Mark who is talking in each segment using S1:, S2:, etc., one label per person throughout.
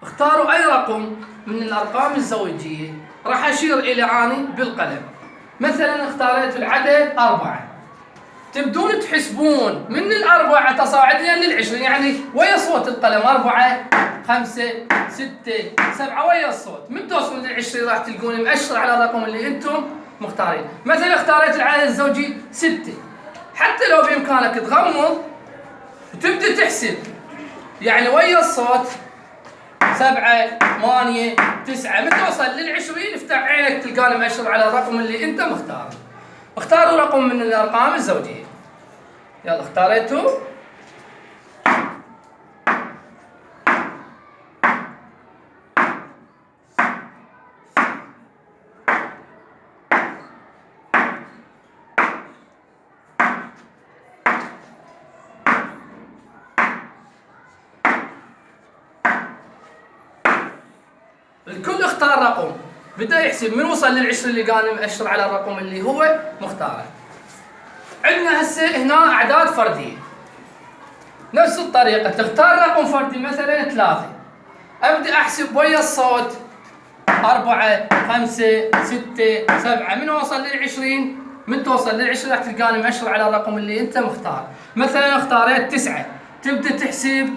S1: اختاروا أي رقم من الأرقام الزوجية. راح أشير إلى أني بالقلم. مثلا اختاريت العدد 4. تبدون تحسبون من 4 تصاعديا لل20، يعني ويا صوت القلم 4 5 6 7 ويا الصوت. من توصلون لل20 راح تلقوني مؤشر على الرقم اللي انتم مختارين. مثلا اختاريت العدد الزوجي 6، حتى لو بامكانك تغمض وتبدا تحسب، يعني ويا الصوت 7 8 9. من توصل لل20 افتح عينك تلقاني مؤشر على الرقم اللي انت مختاره. اختاروا رقم من الارقام الزوجيه. يلا اختاريتوا. الكل اختار رقم، بدأ يحسب من وصل لل20 اللي كان مؤشر على الرقم اللي هو مختاره. عندنا هسه هنا أعداد فردية، نفس الطريقة تختار رقم فردي مثلا 3. أبدأ أحسب ويا الصوت 4 5 6 7. من وصل لل20، من توصل لل20 راح تلقاني مؤشر على الرقم اللي أنت مختار. مثلا اختاريت 9، تبدأ تحسب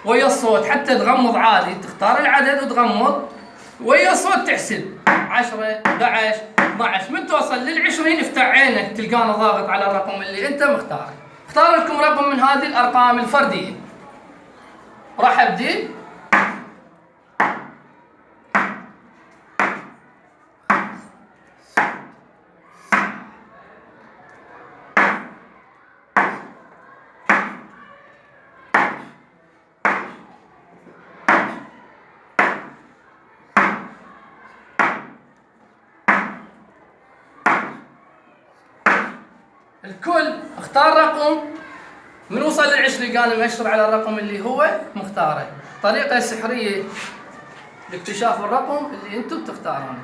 S1: ويا الصوت حتى تغمض عادي، تختار العدد وتغمض ويا الصوت تحسب 10 11 12. من توصل لل20 افتح عينك تلقانا ضاغط على الرقم اللي انت مختاره. اختار لكم رقم من هذه الارقام الفرديه. راح ابدي. الكل اختار رقم، من وصل لل20 قال مؤشر على الرقم اللي هو مختاره. طريقة سحرية لاكتشاف الرقم اللي انتم تختارونه.